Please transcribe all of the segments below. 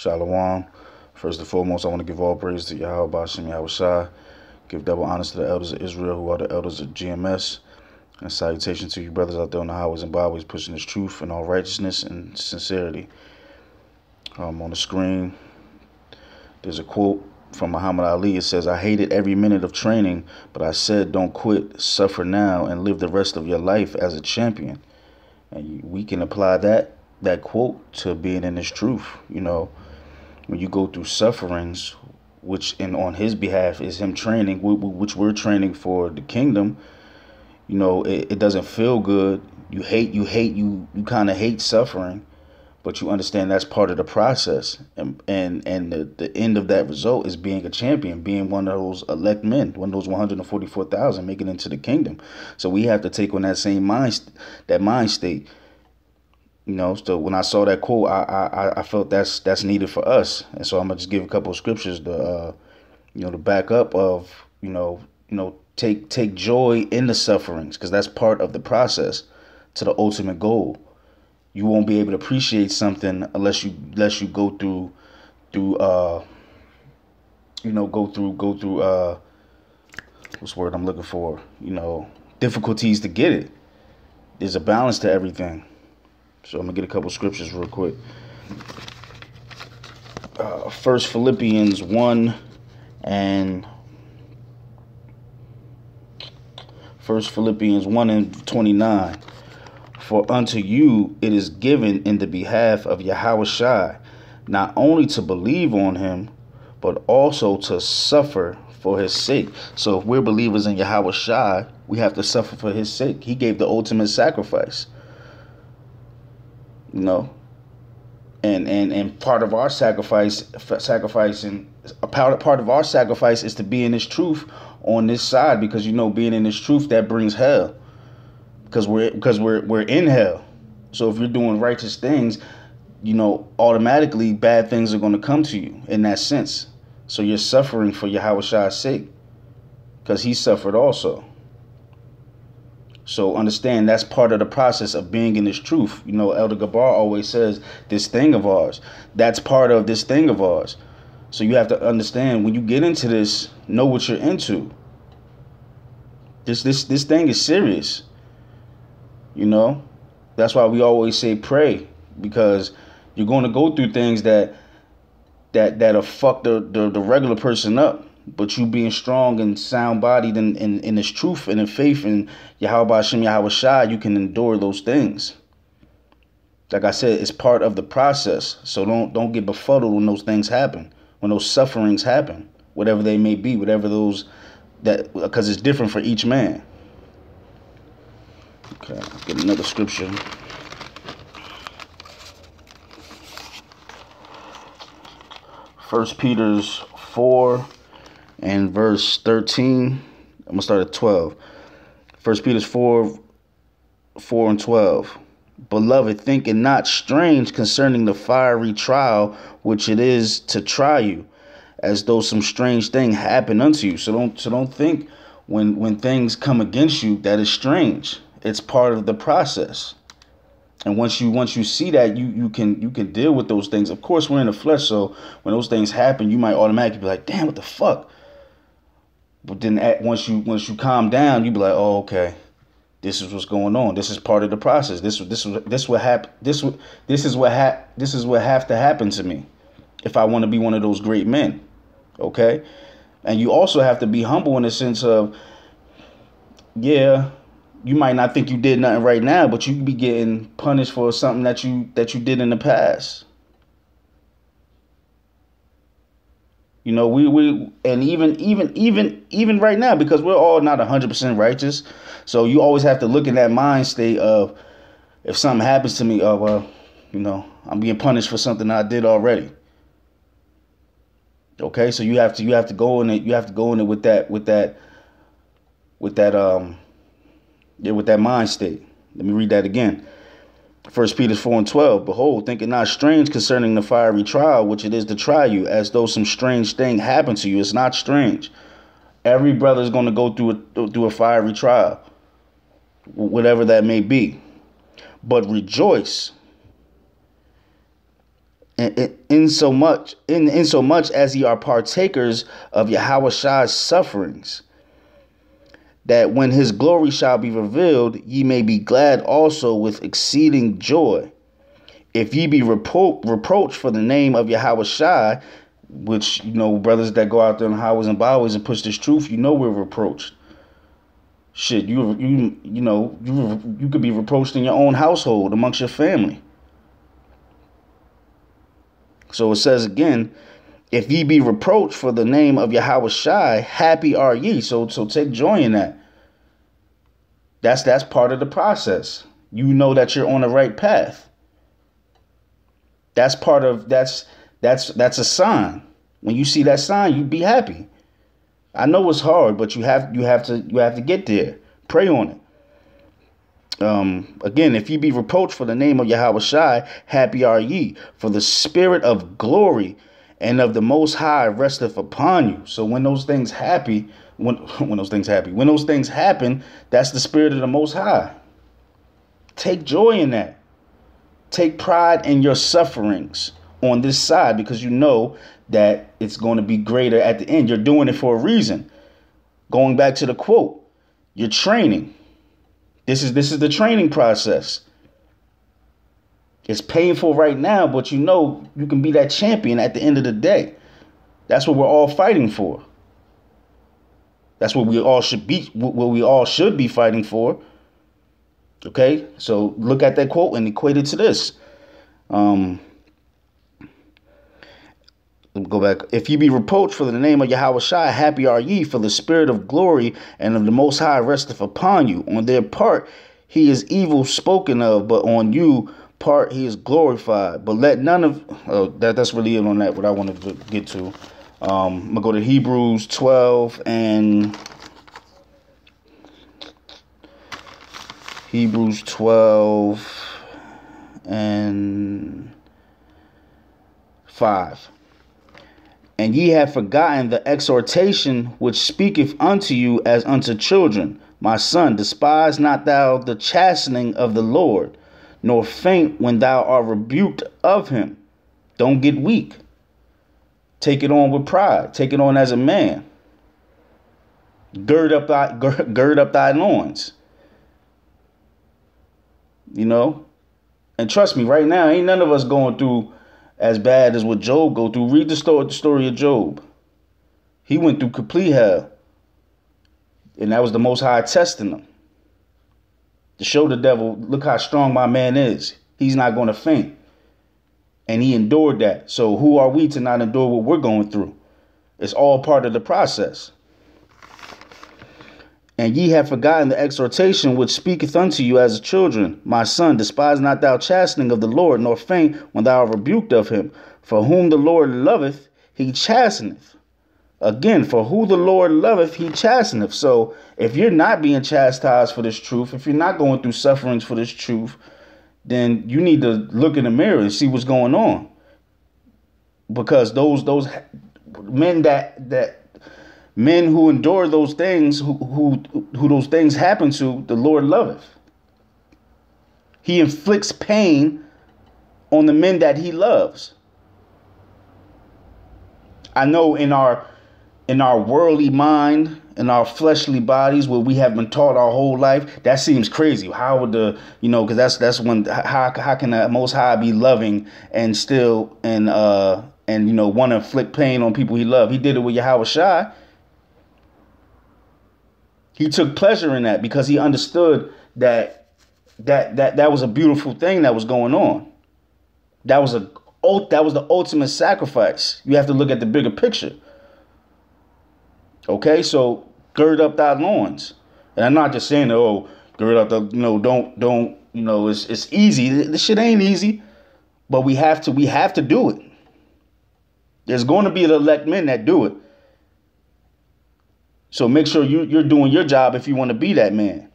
Shalom. First and foremost, I want to give all praise to Yahweh Bashem Yahweh Shai. Give double honors to the elders of Israel, who are the elders of GMS. And salutation to you brothers out there on the highways and byways, pushing this truth and all righteousness and sincerity. On the screen, there's a quote from Muhammad Ali. It says, "I hated every minute of training, but I said, don't quit, suffer now, and live the rest of your life as a champion." And we can apply that quote to being in this truth. You know, when you go through sufferings, which on his behalf is him training, which we're training for the kingdom. You know, it doesn't feel good. You kind of hate suffering, but you understand that's part of the process. And the end of that result is being a champion, being one of those elect men, one of those 144,000 making it into the kingdom. So we have to take on that same mind state. You know, so when I saw that quote, I felt that's needed for us. And so I'm gonna just give a couple of scriptures to back up of, take joy in the sufferings, because that's part of the process to the ultimate goal. You won't be able to appreciate something unless you go through what's the word I'm looking for? Difficulties to get it. There's a balance to everything. So I'm gonna get a couple scriptures real quick. First Philippians 1 and 29. "For unto you it is given in the behalf of Yahweh Shai, not only to believe on him, but also to suffer for his sake." So if we're believers in Yahweh Shai, we have to suffer for his sake. He gave the ultimate sacrifice. And part of our sacrificing a part of our sacrifice is to be in this truth on this side, because being in this truth, that brings hell, because we're in hell. So if you're doing righteous things, automatically bad things are going to come to you in that sense. So you're suffering for Yahweh Shai's sake, because he suffered also. So understand that's part of the process of being in this truth. Elder Gabar always says, this thing of ours. That's part of this thing of ours. So you have to understand, when you get into this, know what you're into. This thing is serious. That's why we always say pray, because you're going to go through things that'll fuck the regular person up. But you being strong and sound-bodied in this truth and in faith in Yahweh Bashem Yahweh Shai, you can endure those things. Like I said, it's part of the process. So don't get befuddled when those things happen, when those sufferings happen, whatever they may be, because it's different for each man. Okay, I'll get another scripture. First Peter 4 and verse 13. I'm going to start at 12. First Peter 4 and 12. "Beloved, think it not strange concerning the fiery trial which it is to try you, as though some strange thing happened unto you." So don't think when things come against you that is strange. It's part of the process. And once you see that, you can deal with those things. Of course, we're in the flesh, so when those things happen, you might automatically be like, "Damn, what the fuck?" But then once you calm down, you be like, "Oh, okay, this is what's going on. This is part of the process. This is what have to happen to me if I want to be one of those great men." Okay, and you also have to be humble in the sense of, yeah, you might not think you did nothing right now, but you could be getting punished for something that you did in the past. We and even right now, because we're all not 100% righteous. So you always have to look in that mind state of, if something happens to me, oh well, I'm being punished for something I did already. Okay, so you have to go in it. You have to go in it with that mind state. Let me read that again. First Peter 4 and 12. "Behold, think it not strange concerning the fiery trial which it is to try you, as though some strange thing happened to you." It's not strange. Every brother is going to go through a fiery trial, whatever that may be. "But rejoice in so much as ye are partakers of Yahweh's sufferings, that when his glory shall be revealed, ye may be glad also with exceeding joy. If ye be reproached for the name of Yahweh, which, brothers that go out there in highways and byways and push this truth, we're reproached. Shit, you could be reproached in your own household, amongst your family. So it says again, if ye be reproached for the name of Yahweh, happy are ye. So take joy in that. That's part of the process. You know that you're on the right path. That's a sign. When you see that sign, you be happy. I know it's hard, but you have to get there. Pray on it. Again, if ye be reproached for the name of Yahweh, happy are ye, for the spirit of glory and of the Most High resteth upon you. So when those things happen, that's the spirit of the Most High. Take joy in that. Take pride in your sufferings on this side, because you know that it's going to be greater at the end. You're doing it for a reason. Going back to the quote, you're training. This is the training process. It's painful right now, but you can be that champion at the end of the day. That's what we're all fighting for. That's what we all should be. What we all should be fighting for. Okay, so look at that quote and equate it to this. Go back. If ye be reproached for the name of Yahweh, happy are ye, for the spirit of glory and of the Most High resteth upon you. On their part, he is evil spoken of, but on you part he is glorified. But let none of that's really it on that. What I wanted to get to. I'm gonna go to Hebrews 12 and Hebrews 12 and 5. And ye have forgotten the exhortation which speaketh unto you as unto children. My son, despise not thou the chastening of the Lord, nor faint when thou art rebuked of him. Don't get weak. Take it on with pride. Take it on as a man. Gird up thy loins. And trust me, right now, ain't none of us going through as bad as what Job go through. Read the story of Job. He went through complete hell. And that was the Most High testing him. To show the devil, look how strong my man is. He's not going to faint. And he endured that. So who are we to not endure what we're going through? It's all part of the process. And ye have forgotten the exhortation which speaketh unto you as children. My son, despise not thou chastening of the Lord, nor faint when thou art rebuked of him. For whom the Lord loveth, he chasteneth. Again, for who the Lord loveth, he chasteneth. So if you're not being chastised for this truth, if you're not going through sufferings for this truth, then you need to look in the mirror and see what's going on. Because those men who endure those things, who those things happen to, the Lord loveth. He inflicts pain on the men that he loves. I know in our worldly mind, in our fleshly bodies, where we have been taught our whole life, that seems crazy. How would because that's when how can the Most High be loving and still and want to inflict pain on people he loved? He did it with Yahweh. He took pleasure in that because he understood that was a beautiful thing that was going on. That was the ultimate sacrifice. You have to look at the bigger picture. Okay, so gird up thy loins. And I'm not just saying, gird up the, don't, it's easy. This shit ain't easy, but we have to do it. There's going to be the elect men that do it. So make sure you're doing your job if you want to be that man.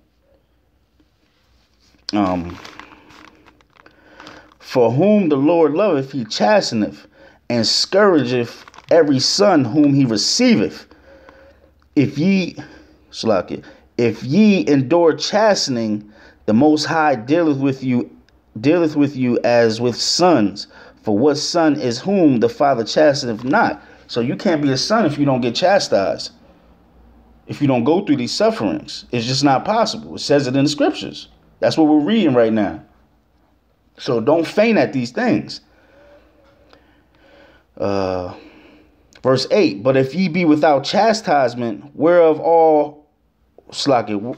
For whom the Lord loveth, he chasteneth, and scourgeth every son whom he receiveth. If ye endure chastening, the Most High dealeth with you as with sons. For what son is whom the father chasteneth not? So you can't be a son if you don't get chastised. If you don't go through these sufferings, it's just not possible. It says it in the scriptures. That's what we're reading right now. So don't faint at these things. Verse 8, but if ye be without chastisement, whereof all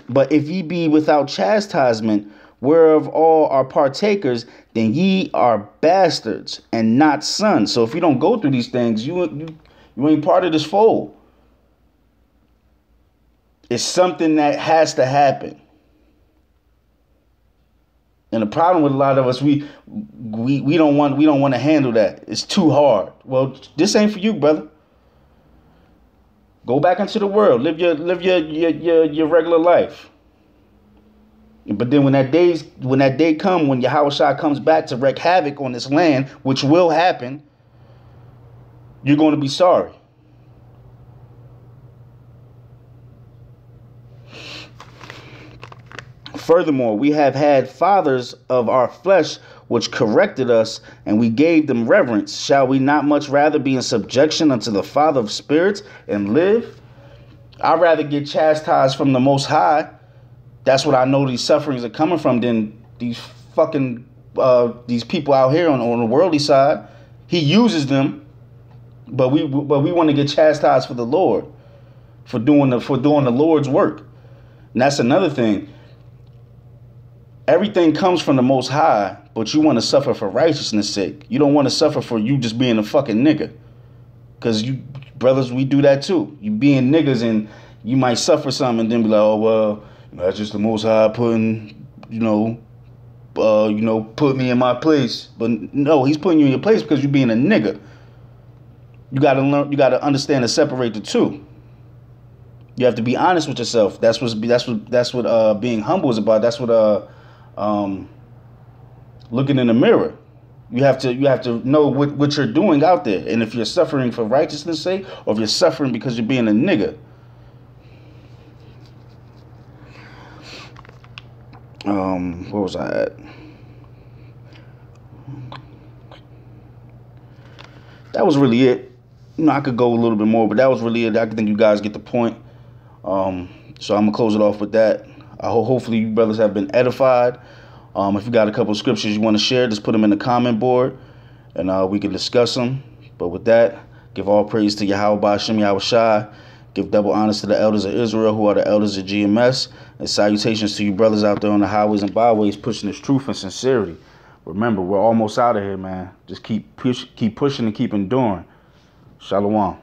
but if ye be without chastisement, whereof all are partakers, then ye are bastards and not sons. So if you don't go through these things, you ain't part of this fold. It's something that has to happen. And the problem with a lot of us, we don't want to handle that. It's too hard. Well, this ain't for you, brother. Go back into the world. Live your regular life. But then when that day come, when Yahushua comes back to wreak havoc on this land, which will happen, you're going to be sorry. Furthermore, we have had fathers of our flesh which corrected us, and we gave them reverence. Shall we not much rather be in subjection unto the Father of spirits and live? I'd rather get chastised from the Most High. That's what I know these sufferings are coming from, than these fucking these people out here on the worldly side. He uses them, but we want to get chastised for the Lord, for doing the Lord's work. And that's another thing. Everything comes from the Most High, but you want to suffer for righteousness' sake. You don't want to suffer for you just being a fucking nigga. Because you brothers, we do that too. You being niggas, and you might suffer something and then be like, oh, well, that's just the Most High putting, put me in my place. But no, he's putting you in your place because you're being a nigga. You gotta learn. You gotta understand to separate the two. You have to be honest with yourself. That's what being humble is about. That's what looking in the mirror. You have to know what you're doing out there, and if you're suffering for righteousness' sake, or if you're suffering because you're being a nigga. Where was I at? That was really it. I could go a little bit more, but that was really it. I think you guys get the point. So I'm gonna close it off with that. Hopefully you brothers have been edified. If you got a couple of scriptures you want to share, just put them in the comment board, and we can discuss them. But with that, give all praise to Yahweh Ba'ashem Yahushai. Give double honors to the elders of Israel, who are the elders of GMS. And salutations to you brothers out there on the highways and byways pushing this truth and sincerity. Remember, we're almost out of here, man. Just keep pushing and keep enduring. Shalom.